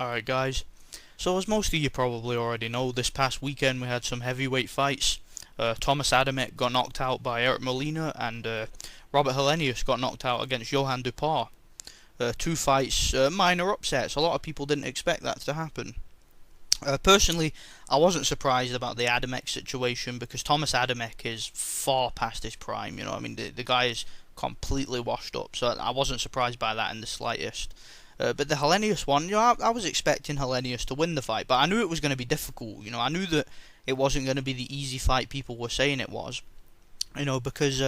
Alright guys, so as most of you probably already know, this past weekend we had some heavyweight fights. Thomas Adamek got knocked out by Eric Molina, and Robert Helenius got knocked out against Johan Dupar. Two fights, minor upsets. A lot of people didn't expect that to happen. Personally, I wasn't surprised about the Adamek situation because Thomas Adamek is far past his prime. The guy is completely washed up, so I wasn't surprised by that in the slightest. But the Helenius one, I was expecting Helenius to win the fight, but I knew it was going to be difficult. I knew that it wasn't going to be the easy fight people were saying it was. Because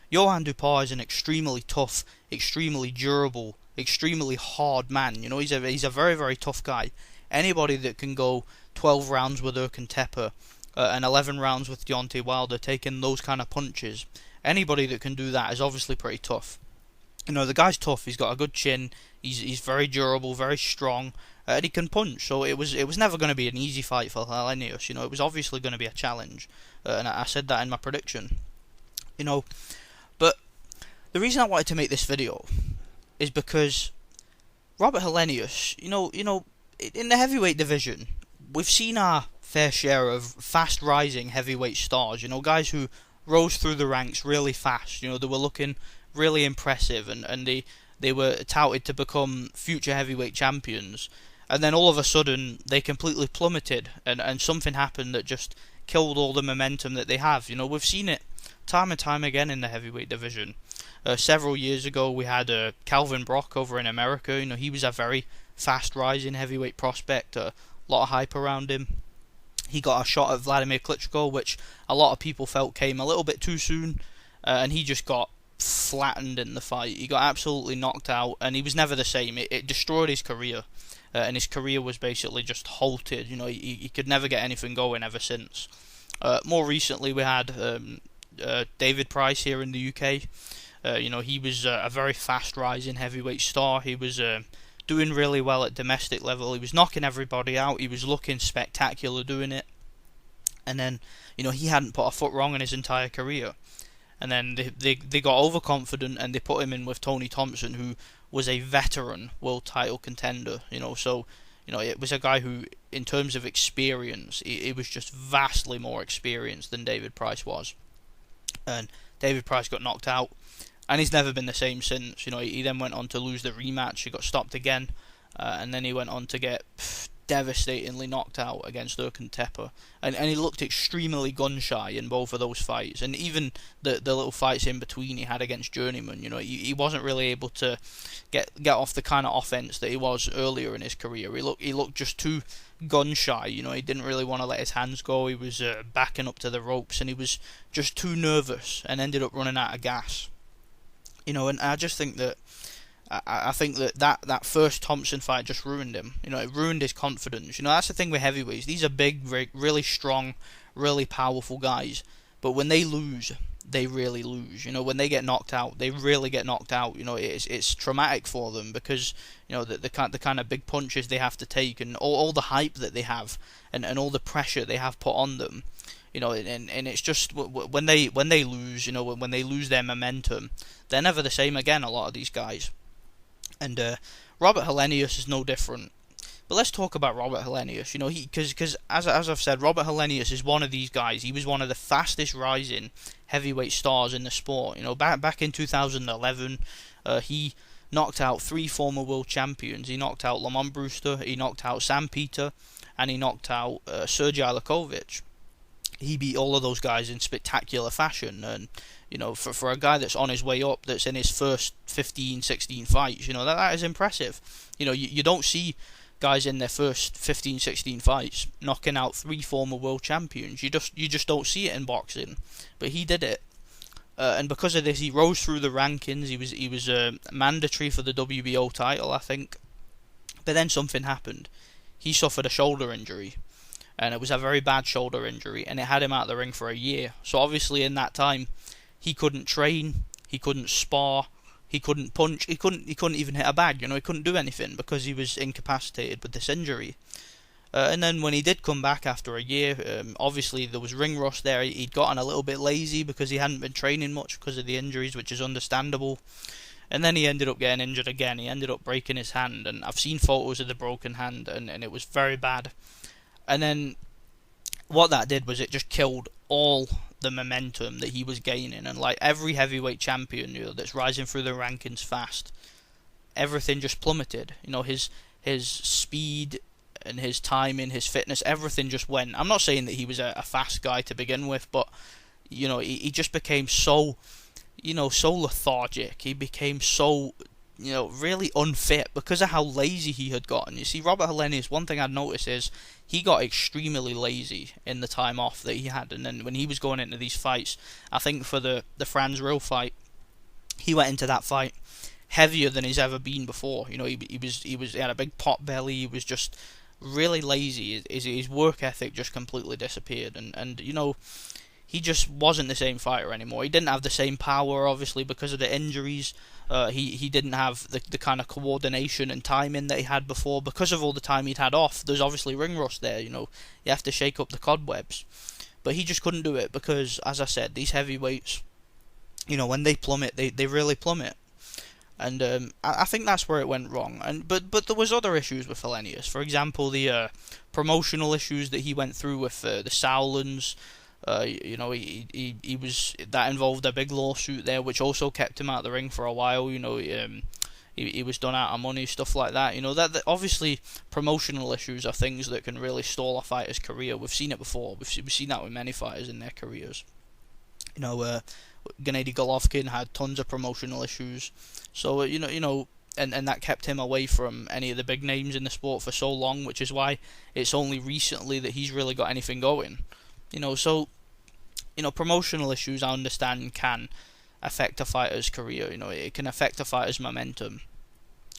Johan Dupar is an extremely tough, extremely durable, extremely hard man. He's a very, very tough guy. Anybody that can go 12 rounds with Erkan Tepe and 11 rounds with Deontay Wilder taking those kind of punches, anybody that can do that is obviously pretty tough. The guy's tough. He's got a good chin. He's very durable, very strong, and he can punch. So it was never going to be an easy fight for Helenius. It was obviously going to be a challenge, and I said that in my prediction. But the reason I wanted to make this video is because Robert Helenius, in the heavyweight division, we've seen our fair share of fast rising heavyweight stars. Guys who rose through the ranks really fast. They were looking really impressive, and they were touted to become future heavyweight champions, and then all of a sudden they completely plummeted, and something happened that just killed all the momentum that they have. We've seen it time and time again in the heavyweight division. Several years ago we had Calvin Brock over in America. He was a very fast rising heavyweight prospect, a lot of hype around him. He got a shot at Vladimir Klitschko, which a lot of people felt came a little bit too soon, and he just got flattened in the fight. He got absolutely knocked out, and he was never the same. It destroyed his career, and his career was basically just halted. He could never get anything going ever since. More recently, we had David Price here in the UK. He was a very fast rising heavyweight star. He was doing really well at domestic level. He was knocking everybody out. He was looking spectacular doing it. And then, he hadn't put a foot wrong in his entire career. And then they got overconfident, and they put him in with Tony Thompson, who was a veteran world title contender. So it was a guy who, in terms of experience, he was just vastly more experienced than David Price was. And David Price got knocked out, and he's never been the same since. He then went on to lose the rematch. He got stopped again, and then he went on to get devastatingly knocked out against Erkan Tepe, and he looked extremely gun shy in both of those fights, and even the little fights in between he had against Journeyman. He wasn't really able to get off the kind of offense that he was earlier in his career. He looked just too gun shy. He didn't really want to let his hands go. He was backing up to the ropes, and he was just too nervous and ended up running out of gas. And I just think that I think that first Thompson fight just ruined him. It ruined his confidence. That's the thing with heavyweights. These are big, really strong, really powerful guys. But when they lose, they really lose. When they get knocked out, they really get knocked out. It's traumatic for them because the kind of big punches they have to take, and all the hype that they have, and all the pressure they have put on them. And it's just when they lose, when they lose their momentum, they're never the same again. A lot of these guys. And Robert Helenius is no different. But let's talk about Robert Helenius. Because as I've said, Robert Helenius is one of these guys. He was one of the fastest rising heavyweight stars in the sport. Back in 2011, he knocked out 3 former world champions. He knocked out Lamont Brewster, he knocked out Sam Peter, and he knocked out Sergei Lakovic. He beat all of those guys in spectacular fashion, and for a guy that's on his way up, that's in his first 15, 16 fights, that is impressive. You don't see guys in their first 15, 16 fights knocking out 3 former world champions. You just don't see it in boxing, but he did it, and because of this, he rose through the rankings. He was mandatory for the WBO title, I think, but then something happened. He suffered a shoulder injury. And it was a very bad shoulder injury, and it had him out of the ring for a year. So obviously in that time, he couldn't train, he couldn't spar, he couldn't punch, he couldn't even hit a bag. He couldn't do anything because he was incapacitated with this injury. And then when he did come back after a year, obviously there was ring rust there. He'd gotten a little bit lazy because he hadn't been training much because of the injuries, which is understandable. And then he ended up getting injured again. He ended up breaking his hand, and I've seen photos of the broken hand, and it was very bad. And then what that did was it just killed all the momentum that he was gaining. And like every heavyweight champion, that's rising through the rankings fast, everything just plummeted. His speed and his timing, his fitness, everything just went. I'm not saying that he was a fast guy to begin with, but he just became so so lethargic. He became so really unfit because of how lazy he had gotten. You see, Robert Helenius, one thing I'd noticed is he got extremely lazy in the time off that he had, and then when he was going into these fights, I think for the Franz Real fight, he went into that fight heavier than he's ever been before. He had a big pot belly. He was just really lazy. His work ethic just completely disappeared, and he just wasn't the same fighter anymore. He didn't have the same power, obviously, because of the injuries. He didn't have the kind of coordination and timing that he had before because of all the time he'd had off. There's obviously ring rust there. You have to shake up the cobwebs, but he just couldn't do it because, as I said, these heavyweights, when they plummet, they really plummet. And I think that's where it went wrong. But there was other issues with Helenius. For example, the promotional issues that he went through with the Sauerlands. He was, that involved a big lawsuit there, which also kept him out of the ring for a while. He was done out of money, stuff like that. That obviously promotional issues are things that can really stall a fighter's career. We've seen it before. We've seen that with many fighters in their careers. Gennady Golovkin had tons of promotional issues, so and that kept him away from any of the big names in the sport for so long, which is why it's only recently that he's really got anything going. Promotional issues, I understand, can affect a fighter's career. It can affect a fighter's momentum.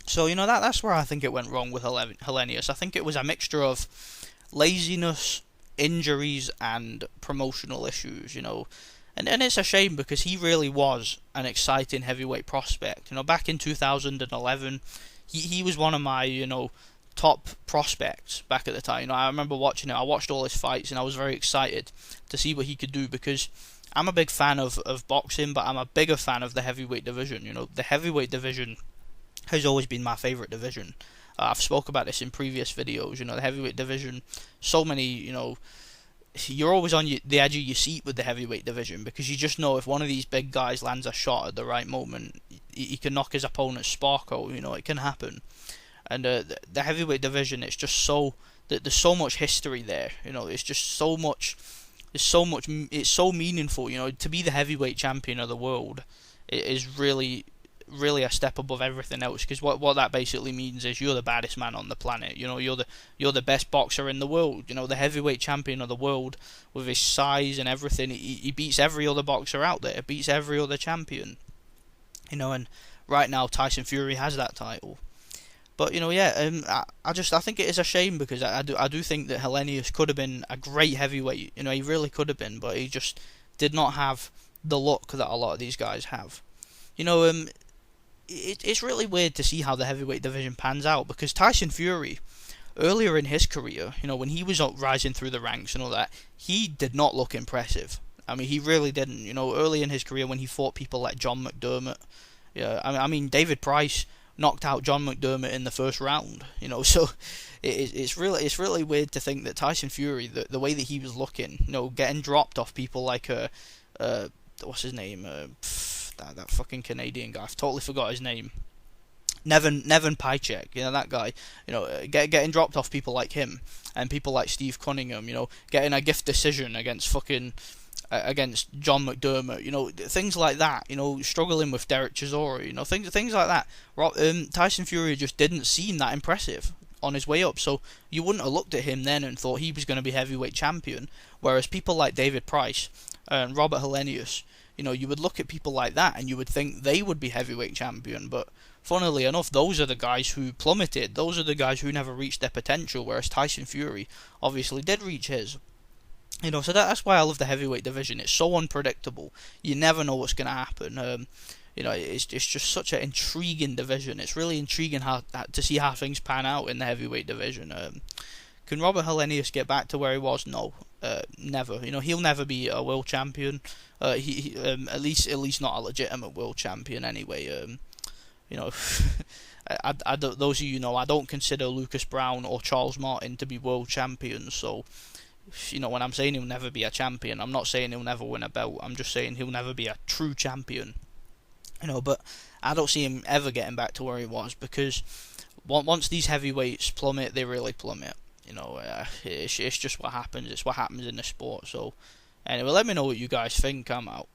So that's where I think it went wrong with Helenius. I think it was a mixture of laziness, injuries, and promotional issues. And it's a shame because he really was an exciting heavyweight prospect. Back in 2011, he was one of my top prospects back at the time. I remember watching it. I watched all his fights, and I was very excited to see what he could do because I'm a big fan of boxing, but I'm a bigger fan of the heavyweight division. The heavyweight division has always been my favourite division. I've spoke about this in previous videos. The heavyweight division, so many, you're always on the edge of your seat with the heavyweight division because you just know if one of these big guys lands a shot at the right moment, he can knock his opponent's spark out. It can happen. And the heavyweight division, it's just there's so much history there. It's just so much. It's so meaningful. To be the heavyweight champion of the world, it is really a step above everything else. Because what that basically means is you're the baddest man on the planet. You're the best boxer in the world. The heavyweight champion of the world with his size and everything. He beats every other boxer out there. Beats every other champion. And right now Tyson Fury has that title. But I think it is a shame because I do think that Helenius could have been a great heavyweight. He really could have been, but he just did not have the look that a lot of these guys have. It's really weird to see how the heavyweight division pans out because Tyson Fury, earlier in his career, when he was rising through the ranks and all that, he did not look impressive. I mean, he really didn't. Early in his career when he fought people like John McDermott, David Price knocked out John McDermott in the first round. So it's really weird to think that Tyson Fury, the way that he was looking, getting dropped off people like what's his name, that fucking Canadian guy, I've totally forgot his name, Nevin Paycheck, that guy, getting dropped off people like him and people like Steve Cunningham, getting a gift decision against against John McDermott, things like that, struggling with Derek Chisora, things like that. Tyson Fury just didn't seem that impressive on his way up, so you wouldn't have looked at him then and thought he was going to be heavyweight champion, whereas people like David Price and Robert Helenius, you would look at people like that and you would think they would be heavyweight champion, but funnily enough, those are the guys who plummeted, those are the guys who never reached their potential, whereas Tyson Fury obviously did reach his. So that's why I love the heavyweight division. It's so unpredictable. You never know what's going to happen. It's just such an intriguing division. It's really intriguing to see how things pan out in the heavyweight division. Can Robert Helenius get back to where he was? No, never. He'll never be a world champion. He at least not a legitimate world champion anyway. You know, those of you know, I don't consider Lucas Brown or Charles Martin to be world champions. So, you know, when I'm saying he'll never be a champion, I'm not saying he'll never win a belt. I'm just saying he'll never be a true champion. You know, but I don't see him ever getting back to where he was, because once these heavyweights plummet, they really plummet. You know, it's just what happens. It's what happens in the sport. So, anyway, let me know what you guys think. I'm out.